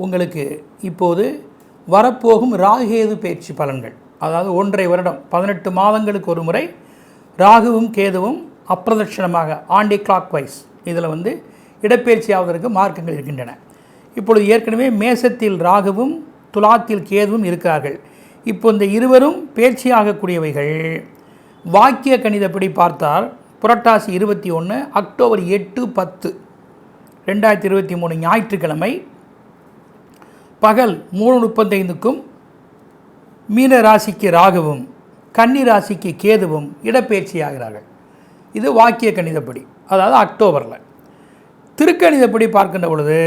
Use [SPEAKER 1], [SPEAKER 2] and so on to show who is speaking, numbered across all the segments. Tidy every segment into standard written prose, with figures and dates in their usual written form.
[SPEAKER 1] உங்களுக்கு இப்போது வரப்போகும் ராகுகேது பயிற்சி பலன்கள், அதாவது 1.5 வருடம் 18 மாதங்களுக்கு ஒரு முறை ராகுவும் கேதுவும் அப்பிரதட்சணமாக ஆண்டி கிளாக் வைஸ் இதில் இடப்பெயர்ச்சி ஆவதற்கு மார்க்கங்கள் இருக்கின்றன. இப்பொழுது ஏற்கனவே மேசத்தில் ராகுவும் துலாத்தில் கேதுவும் இருக்கிறார்கள். இப்போ இந்த இருவரும் பயிற்சியாகக்கூடியவைகள் வாக்கிய கணிதப்படி பார்த்தால் புரட்டாசி 21 அக்டோபர் 8, 10, 2023 ஞாயிற்றுக்கிழமை பகல் 3:35க்கும் மீன ராசிக்கு ராகுவும் கன்னி ராசிக்கு கேதுவும் இடப்பெயர்ச்சி ஆகிறார்கள். இது வாக்கிய கணிதப்படி, அதாவது அக்டோபரில். திருக்கணிதப்படி பார்க்கின்ற பொழுது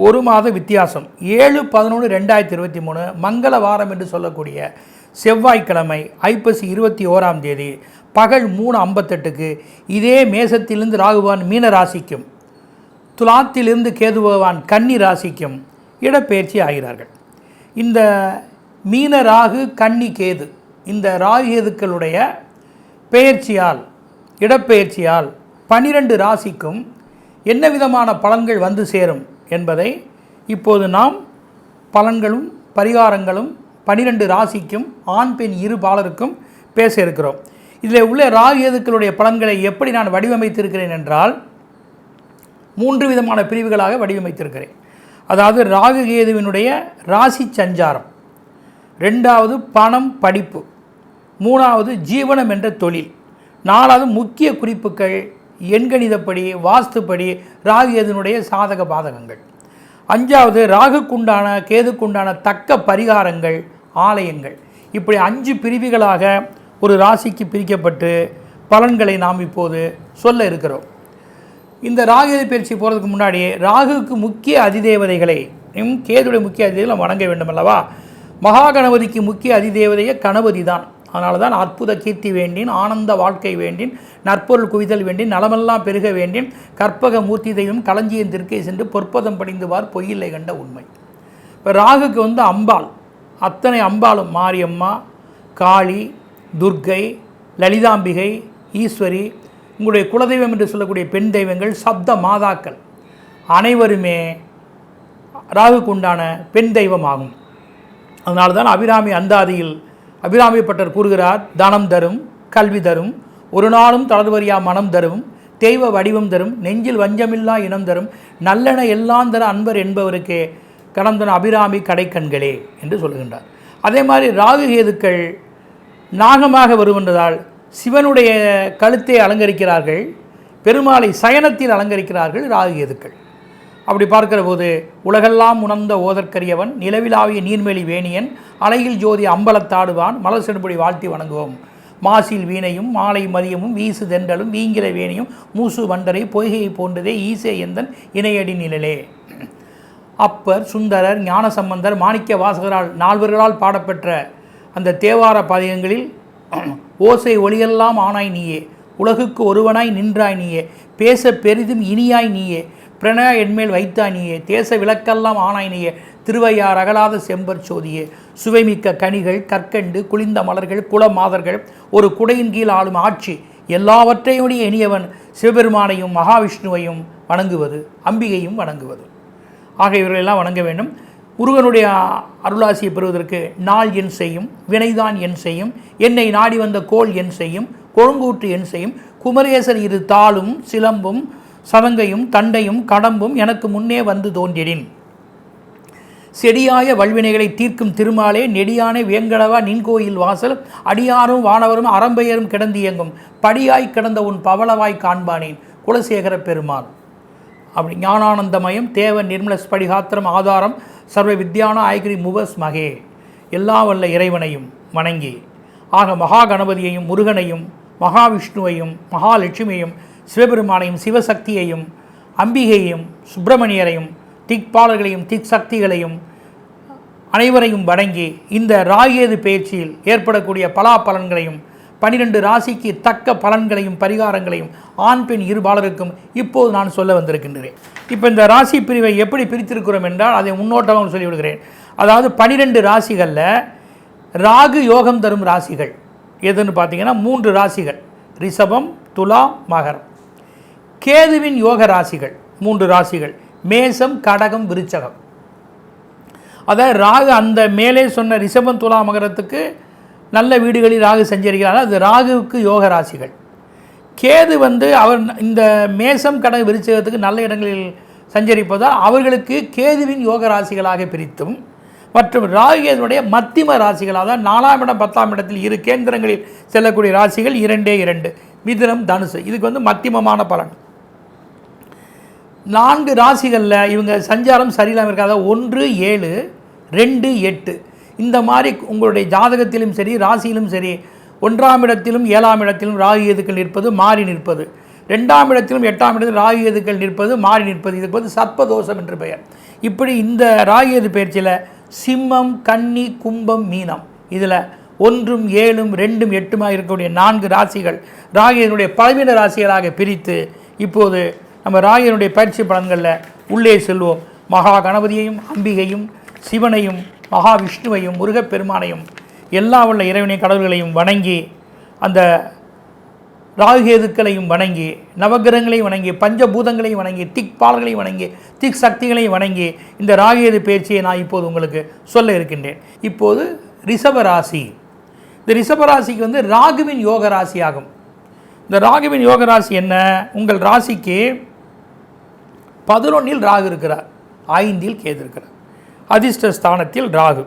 [SPEAKER 1] ஒரு மாத வித்தியாசம் 7/11/2023 மங்கள வாரம் என்று சொல்லக்கூடிய செவ்வாய்க்கிழமை ஐப்பசி 21ஆம் தேதி பகல் 3:58க்கு இதே மேசத்திலிருந்து ராகுவான் மீன ராசிக்கும் துலாத்திலிருந்து கேது பகவான் கன்னி ராசிக்கும் இடப்பெயர்ச்சி ஆகிறார்கள். இந்த மீன ராகு கன்னி கேது இந்த ராகு கேதுக்களுடைய பெயர்ச்சியால் இடப்பெயர்ச்சியால் 12 ராசிக்கும் என்ன விதமான பலன்கள் வந்து சேரும் என்பதை இப்போது நாம் பலன்களும் பரிகாரங்களும் 12 ராசிக்கும் ஆண் பெண் இரு பாலருக்கும் பேச இருக்கிறோம். இதில் உள்ள ராகு கேதுக்களுடைய பலன்களை எப்படி நான் வடிவமைத்திருக்கிறேன் என்றால் 3 விதமான பிரிவுகளாக வடிவமைத்திருக்கிறேன். அதாவது ராகு கேதுவினுடைய ராசி சஞ்சாரம், 2வது பணம் படிப்பு, 3வது ஜீவனம் என்ற தொழில், 4வது முக்கிய குறிப்புகள் எண்கணிதப்படி வாஸ்துப்படி ராகு கேதுவினுடைய சாதக பாதகங்கள், 5வது ராகுக்குண்டான கேதுக்குண்டான தக்க பரிகாரங்கள் ஆலயங்கள். இப்படி 5 பிரிவுகளாக ஒரு ராசிக்கு பிரிக்கப்பட்டு பலன்களை நாம் இப்போது சொல்ல இருக்கிறோம். இந்த ராகு பயிற்சி போகிறதுக்கு முன்னாடி ராகுவுக்கு முக்கிய அதிதேவதைகளை கேதுடைய முக்கிய அதிதேவதை வணங்க வேண்டும் அல்லவா? மகா கணபதிக்கு முக்கிய அதிதேவதையே கணபதி தான். அதனால தான் அற்புத கீர்த்தி வேண்டின், ஆனந்த வாழ்க்கை வேண்டின், நற்பொருள் குவிதல் வேண்டின், நலமெல்லாம் பெருக வேண்டின், கற்பக மூர்த்தி தெய்வம் களஞ்சியம் திருக்கை சென்று பொற்பதம் படிந்துவார் பொய்யில்லை கண்ட உண்மை. இப்போ ராகுக்கு அம்பாள், அத்தனை அம்பாளும் மாரியம்மா, காளி, துர்க்கை, லலிதாம்பிகை, ஈஸ்வரி, உங்களுடைய குலதெய்வம் என்று சொல்லக்கூடிய பெண் தெய்வங்கள், சப்த மாதாக்கள் அனைவருமே ராகுக்கு உண்டான பெண் தெய்வம் ஆகும். அதனால தான் அபிராமி அந்தாதியில் அபிராமி பட்டர் கூறுகிறார், தனம் தரும் கல்வி தரும் ஒரு நாளும் தளர்வரியா மனம் தரும் தெய்வ வடிவம் தரும் நெஞ்சில் வஞ்சமில்லா இனம் தரும் நல்லென எல்லாம் தர அன்பர் என்பவருக்கே கடந்தன அபிராமி கடைக்கண்களே என்று சொல்லுகின்றார். அதே மாதிரி ராகு கேதுக்கள் நாகமாக வருகின்றதால் சிவனுடைய கழுத்தை அலங்கரிக்கிறார்கள், பெருமாளை சயனத்தில் அலங்கரிக்கிறார்கள் ராகு கேதுக்கள். அப்படி பார்க்கிற போது உலகெல்லாம் உணர்ந்த ஓதற்கரியவன் நிலவிலாவிய நீர்மெலி வேணியன் அலையில் ஜோதி அம்பலத்தாடுவான் மலர் செடுபடி வாழ்த்தி வணங்குவோம் மாசில் வீணையும் மாலை மதியமும் வீசு தென்றலும் வீங்கில வேணியும் மூசு வண்டரை பொய்கையை போன்றதே ஈசே எந்தன் இணையடி நிழலே. அப்பர், சுந்தரர், ஞானசம்பந்தர், மாணிக்க வாசகரால் 4வர்களால் பாடப்பெற்ற அந்த தேவார பதிகங்களில் ஓசை ஒளியெல்லாம் ஆனாய் நீயே, உலகுக்கு ஒருவனாய் நின்றாய் நீயே, பேச பெரிதும் இனியாய் நீயே, பிரணய என்மேல் வைத்தாய் நீயே, தேச விளக்கெல்லாம் ஆனாய் நீயே, திருவையார் அகலாத செம்பர் சோதியே, சுவைமிக்க கனிகள் கற்கண்டு குளிர்ந்த மலர்கள் குல மாதர்கள் ஒரு குடையின் கீழ் ஆளும் ஆட்சி எல்லாவற்றையுடைய இனியவன் சிவபெருமானையும் மகாவிஷ்ணுவையும் வணங்குவது, அம்பிகையும் வணங்குவது. ஆக இவர்களெல்லாம் வணங்க வேண்டும். முருகனுடைய அருளாசியை பெறுவதற்கு நாள் என் செய்யும், வினைதான் என் செய்யும், என்னை நாடி வந்த கோள் என் செய்யும், கொழுங்கூற்று என் செய்யும், குமரேசர் இரு தாளும் சிலம்பும் சதங்கையும் தண்டையும் கடம்பும் எனக்கு முன்னே வந்து தோன்றிடின், செடியாய வல்வினைகளை தீர்க்கும் திருமாலே நெடியானே வேங்கடவா நின்கோயில் வாசல் அடியாரும் வானவரும் அறம்பெயரும் கிடந்தியங்கும் படியாய் கிடந்த உன் பவளவாய் காண்பானேன் குலசேகர பெருமாள். அப்படி ஞானானந்தமயம் தேவ நிர்மல ஸ்படிகாத்திரம் ஆதாரம் சர்வ வித்யான ஆய்கிரி முவஸ் மகே, எல்லா வல்ல இறைவனையும் வணங்கி ஆக மகா கணபதியையும் முருகனையும் மகாவிஷ்ணுவையும் மகாலட்சுமியையும் சிவபெருமானையும் சிவசக்தியையும் அம்பிகையையும் சுப்பிரமணியரையும் திக்பாலர்களையும் திக் சக்திகளையும் அனைவரையும் வணங்கி இந்த ராகேது பயிற்சியில் ஏற்படக்கூடிய பலாபலன்களையும் 12 ராசிக்கு தக்க பலன்களையும் பரிகாரங்களையும் ஆண் பெண் இருபாலருக்கும் இப்போது நான் சொல்ல வந்திருக்கின்றேன். இப்போ இந்த ராசி பிரிவை எப்படி பிரித்திருக்கிறோம் என்றால் அதை முன்னோட்டமாக சொல்லிவிடுகிறேன். அதாவது 12 ராசிகளில் ராகு யோகம் தரும் ராசிகள் எதுன்னு பார்த்தீங்கன்னா 3 ராசிகள், ரிஷபம், துலா, மகரம். கேதுவின் யோக ராசிகள் 3 ராசிகள் மேசம், கடகம், விருச்சகம். அதாவது ராகு அந்த மேலே சொன்ன ரிஷபம், துலா, மகரத்துக்கு நல்ல வீடுகளில் ராகு சஞ்சரிக்கிறார். அது ராகுவுக்கு யோக ராசிகள். கேது அவர் இந்த மேசம், கடகம், விருச்சகத்துக்கு நல்ல இடங்களில் சஞ்சரிப்பதால் அவர்களுக்கு கேதுவின் யோக ராசிகளாக பிரித்தும், மற்றும் ராகுடைய மத்திம ராசிகள், அதாவது 4ஆம் இடம் 10ஆம் இடத்தில் இரு கேந்திரங்களில் செல்லக்கூடிய ராசிகள் 2 மிதுனம், தனுசு. இதுக்கு மத்தியமமான பலன். 4 ராசிகளில் இவங்க சஞ்சாரம் சரியில்லாமல் இருக்காத 1, 7, 2, 8 இந்த மாதிரி உங்களுடைய ஜாதகத்திலும் சரி ராசியிலும் சரி 1ஆம் இடத்திலும் 7ஆம் இடத்திலும் ராகு கேதுக்கள் நிற்பது, மாறி நிற்பது, 2ஆம் இடத்திலும் 8ஆம் இடத்திலும் ராகு கேதுக்கள் நிற்பது, மாறி நிற்பது, இதுக்கு சர்ப்பதோஷம் என்று பெயர். இப்படி இந்த ராகு கேது பயிற்சியில் சிம்மம், கன்னி, கும்பம், மீனம் இதில் 1, 7, 2, 8 இருக்கக்கூடிய 4 ராசிகள் ராகுவினுடைய பலவீன ராசிகளாக பிரித்து இப்போது நம்ம ராகுவினுடைய பயிற்சி பலன்களில் உள்ளே செல்வோம். மகா கணபதியையும், அம்பிகையும், சிவனையும், மகாவிஷ்ணுவையும், முருகப்பெருமானையும், எல்லா உள்ள இறைவனை கடவுள்களையும் வணங்கி, அந்த ராகுகேதுக்களையும் வணங்கி, நவகிரகங்களையும் வணங்கி, பஞ்சபூதங்களையும் வணங்கி, திக்பாலர்களையும் வணங்கி, திக் சக்திகளையும் வணங்கி இந்த ராகுகேது பயிற்சியை நான் இப்போது உங்களுக்கு சொல்ல இருக்கின்றேன். இப்போது ரிஷபராசி. இந்த ரிஷபராசிக்கு ராகுவின் யோக ராசி ஆகும். இந்த ராகுவின் யோக ராசி என்ன? உங்கள் ராசிக்கு 11இல் ராகு இருக்கிறார், 5இல் கேது இருக்கிறார். அதிர்ஷ்ட ஸ்தானத்தில் ராகு.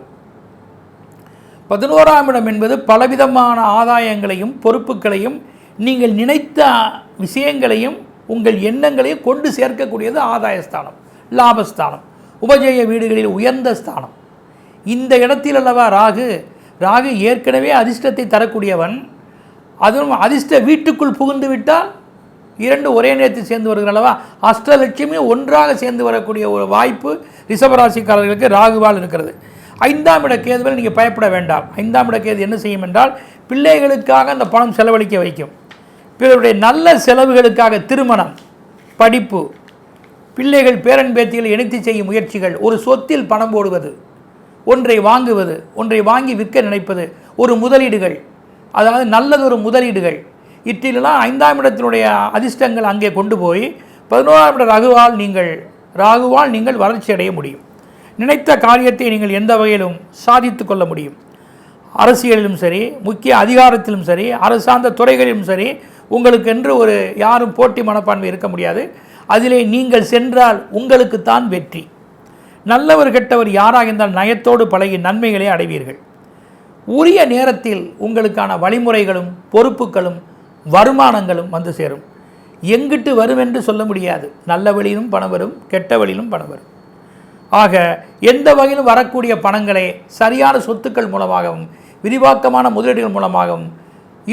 [SPEAKER 1] 11ஆம் இடம் என்பது பலவிதமான ஆதாயங்களையும் பொறுப்புகளையும் நீங்கள் நினைத்த விஷயங்களையும் உங்கள் எண்ணங்களையும் கொண்டு சேர்க்கக்கூடியது ஆதாயஸ்தானம், லாபஸ்தானம், உபஜய வீடுகளில் உயர்ந்த ஸ்தானம். இந்த இடத்தில் அல்லவா ராகு ஏற்கனவே அதிர்ஷ்டத்தை தரக்கூடியவன். அதுவும் அதிர்ஷ்ட வீட்டுக்குள் புகுந்து விட்டால் 2 ஒரே நேரத்தில் சேர்ந்து வருகிறல்லவா, அஷ்டலட்சுமி ஒன்றாக சேர்ந்து வரக்கூடிய ஒரு வாய்ப்பு ரிஷபராசிக்காரர்களுக்கு ராகுவால் இருக்கிறது. 5ஆம் இட கேதுவில் நீங்கள் பயப்பட வேண்டாம். 5ஆம் இட கேது என்ன செய்யும் என்றால் பிள்ளைகளுக்காக அந்த பணம் செலவழிக்க வைக்கும். பிறருடைய நல்ல செலவுகளுக்காக திருமணம், படிப்பு, பிள்ளைகள் பேரன் பேத்திகளை இணைத்து செய்யும் முயற்சிகள், ஒரு சொத்தில் பணம் போடுவது, ஒன்றை வாங்குவது, ஒன்றை வாங்கி விற்க நினைப்பது, ஒரு முதலீடுகள், அதாவது நல்லதொரு முதலீடுகள், இற்றிலெல்லாம் 5ஆம் இடத்தினுடைய அதிர்ஷ்டங்கள் அங்கே கொண்டு போய் 11ஆம் இட ராகுவால் நீங்கள் வளர்ச்சி அடைய முடியும். நினைத்த காரியத்தை நீங்கள் எந்த வகையிலும் சாதித்து கொள்ள முடியும். அரசியலிலும் சரி, முக்கிய அதிகாரத்திலும் சரி, அரசாங்க துறைகளிலும் சரி, உங்களுக்கென்று ஒரு யாரும் போட்டி மனப்பான்மை இருக்க முடியாது. அதிலே நீங்கள் சென்றால் உங்களுக்குத்தான் வெற்றி. நல்லவர் கெட்டவர் யாராக இருந்தால் நயத்தோடு பழகி நன்மைகளை அடைவீர்கள். உரிய நேரத்தில் உங்களுக்கான வழிமுறைகளும் பொறுப்புகளும் வருமானங்களும் வந்து சேரும். எங்கிட்டு வரும் என்று சொல்ல முடியாது. நல்ல வழியிலும் பணம் வரும், கெட்ட வழியிலும் பணம் வரும். ஆக எந்த வகையிலும் வரக்கூடிய பணங்களை சரியான சொத்துக்கள் மூலமாகவும், விரிவாக்கமான முதலீடுகள் மூலமாகவும்,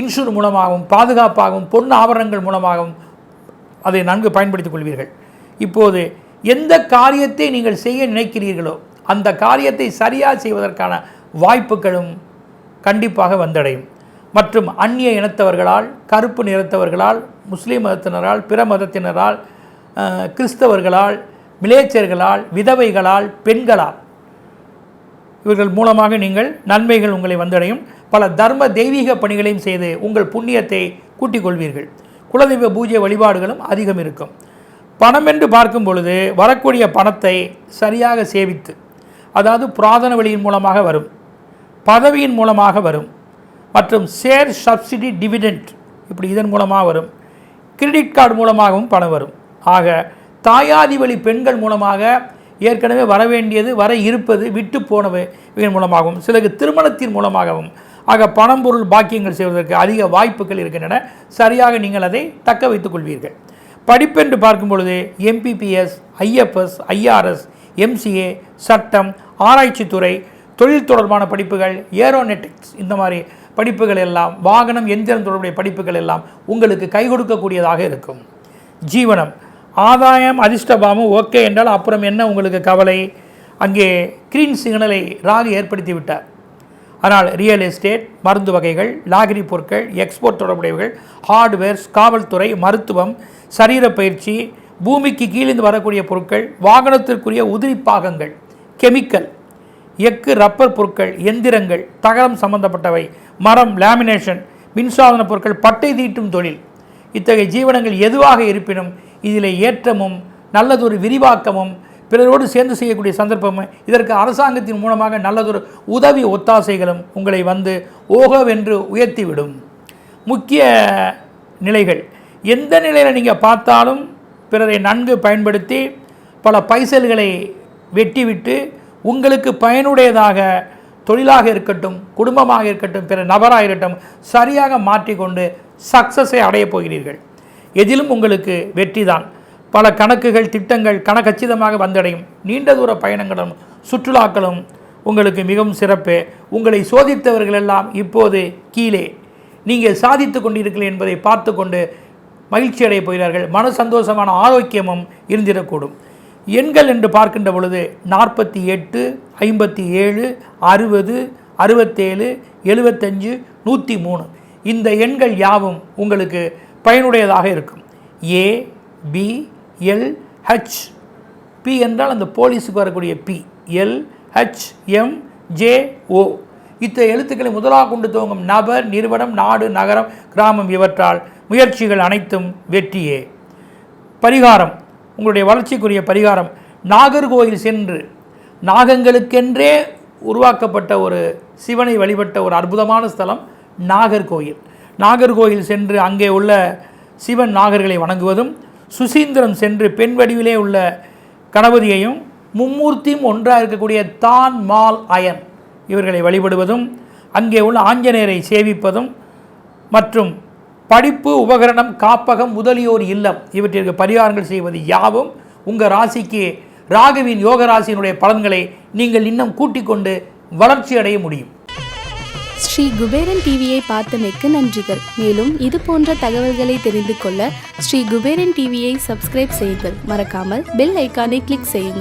[SPEAKER 1] இன்சூர் மூலமாகவும், பாதுகாப்பாகவும், பொன் ஆபரணங்கள் மூலமாகவும் அதை நன்கு பயன்படுத்திக் கொள்வீர்கள். இப்போது எந்த காரியத்தை நீங்கள் செய்ய நினைக்கிறீர்களோ அந்த காரியத்தை சரியாக செய்வதற்கான வாய்ப்புகளும் கண்டிப்பாக வந்தடையும். மற்றும் அந்நிய இனத்தவர்களால், கருப்பு நிறத்தவர்களால், முஸ்லீம் மதத்தினரால், பிற மதத்தினரால், கிறிஸ்தவர்களால், மிலேச்சர்களால், விதவைகளால், பெண்களால், இவர்கள் மூலமாக நீங்கள் நன்மைகள் உங்களை வந்தடையும். பல தர்ம தெய்வீக பணிகளையும் செய்து உங்கள் புண்ணியத்தை கூட்டிக் கொள்வீர்கள். குலதெய்வ பூஜை வழிபாடுகளும் அதிகம் இருக்கும். பணம் என்று பார்க்கும் பொழுது வரக்கூடிய பணத்தை சரியாக சேவித்து, அதாவது புராதன வழியின் மூலமாக வரும், பதவியின் மூலமாக வரும், மற்றும் ஷேர் சப்சிடி டிவிடெண்ட் இப்படி இதன் மூலமாக வரும், கிரெடிட் கார்டு மூலமாகவும் பணம் வரும். ஆக தாயாதி வழி பெண்கள் மூலமாக ஏற்கனவே வர வேண்டியது, வர இருப்பது, விட்டு போனவை இதன் மூலமாகவும், சிலருக்கு திருமணத்தின் மூலமாகவும், ஆக பணம் பொருள் பாக்கியங்கள் செய்வதற்கு அதிக வாய்ப்புகள் இருக்கின்றன. சரியாக நீங்கள் அதை தக்க வைத்துக் கொள்வீர்கள். படிப்பென்று பார்க்கும் பொழுது MPPS, IFS, IRS, MCA, சட்டம், ஆராய்ச்சித்துறை, தொழில் தொடர்பான படிப்புகள், ஏரோனெட்டிக்ஸ் இந்த மாதிரி படிப்புகள் எல்லாம், வாகனம் எந்திரம் தொடர்புடைய படிப்புகள் எல்லாம் உங்களுக்கு கை கொடுக்கக்கூடியதாக இருக்கும். ஜீவனம், ஆதாயம், அதிர்ஷ்டபாமும் ஓகே என்றால் அப்புறம் என்ன உங்களுக்கு கவலை? அங்கே கிரீன் சிக்னலை ராகு ஏற்படுத்தி விட்டார். ஆனால் ரியல் எஸ்டேட், மருந்து வகைகள், லாகிரி பொருட்கள், எக்ஸ்போர்ட் தொடர்புடையவர்கள், ஹார்ட்வேர்ஸ், காவல்துறை, மருத்துவம், சரீர பயிற்சி, பூமிக்கு கீழிருந்து வரக்கூடிய பொருட்கள், வாகனத்திற்குரிய உதிரி பாகங்கள், கெமிக்கல், எஃகு, ரப்பர் பொருட்கள், எந்திரங்கள், தகரம் சம்பந்தப்பட்டவை, மரம், லேமினேஷன், மின்சாதன பொருட்கள், பட்டை தீட்டும் தொழில், இத்தகைய ஜீவனங்கள் எதுவாக இருப்பினும் இதில் ஏற்றமும் நல்லதொரு விரிவாக்கமும் பிறரோடு சேர்ந்து செய்யக்கூடிய சந்தர்ப்பமும் இதற்கு அரசாங்கத்தின் மூலமாக நல்லதொரு உதவி ஒத்தாசைகளும் உங்களை வந்து ஓகவென்று உயர்த்திவிடும். முக்கிய நிலைகள், எந்த நிலையில் நீங்கள் பார்த்தாலும் பிறரை நன்கு பயன்படுத்தி பல பைசல்களை வெட்டிவிட்டு உங்களுக்கு பயனுடையதாக தொழிலாக இருக்கட்டும், குடும்பமாக இருக்கட்டும், பிற நபராக இருக்கட்டும் சரியாக மாற்றிக்கொண்டு சக்ஸஸை அடையப் போகிறீர்கள். எதிலும் உங்களுக்கு வெற்றி தான். பல கணக்குகள், திட்டங்கள் கணக்கச்சிதமாக வந்தடையும். நீண்ட தூர பயணங்களும் சுற்றுலாக்களும் உங்களுக்கு மிகவும் சிறப்பு. உங்களை சோதித்தவர்கள் எல்லாம் இப்போது கீழே நீங்கள் சாதித்து கொண்டிருக்கிறீர்கள் என்பதை பார்த்து கொண்டு மகிழ்ச்சி அடைய போகிறார்கள். மன சந்தோஷமான ஆரோக்கியமும் இருந்திடக்கூடும். எண்கள் என்று பார்க்கின்ற பொழுது 48, 57, 60, 67, 75, 103 இந்த எண்கள் யாவும் உங்களுக்கு பயனுடையதாக இருக்கும். A, B, L, H, P என்றால் அந்த போலீஸுக்கு வரக்கூடிய P, L, H, M, J, O இத்தகைய எழுத்துக்களை முதலாக கொண்டு துவங்கும் நபர், நிறுவனம், நாடு, நகரம், கிராமம் இவற்றால் முயற்சிகள் அனைத்தும் வெற்றியே. பரிகாரம், உங்களுடைய வளர்ச்சிக்குரிய பரிகாரம், நாகர்கோயில் சென்று நாகங்களுக்கென்றே உருவாக்கப்பட்ட ஒரு சிவனை வழிபட்ட ஒரு அற்புதமான ஸ்தலம் நாகர்கோயில். நாகர்கோயில் சென்று அங்கே உள்ள சிவன் நாகர்களை வணங்குவதும், சுசீந்திரம் சென்று பெண் வடிவிலே உள்ள கணபதியையும், மும்மூர்த்தியும் ஒன்றாக இருக்கக்கூடிய தான் மால் அயன் இவர்களை வழிபடுவதும், அங்கே உள்ள ஆஞ்சநேயரை சேவிப்பதும் மற்றும் படிப்பு, உபகரணம், காப்பகம் முதலியோர் இல்லம் இவற்றிற்கு பரிகாரங்கள் செய்வது யாவும் உங்கள் ராசிக்கு ராகுவின் யோக ராசியினுடைய பலன்களை நீங்கள் இன்னும் கூட்டிக் கொண்டு வளர்ச்சி அடைய முடியும்.
[SPEAKER 2] ஸ்ரீ குபேரன் டிவியை பார்த்தமைக்கு நன்றிகள். மேலும் இது போன்ற தகவல்களை தெரிந்து கொள்ள ஸ்ரீ குபேரன் டிவியை சப்ஸ்கிரைப் செய்யுங்கள். மறக்காமல் பெல் ஐக்கானை கிளிக் செய்யுங்கள்.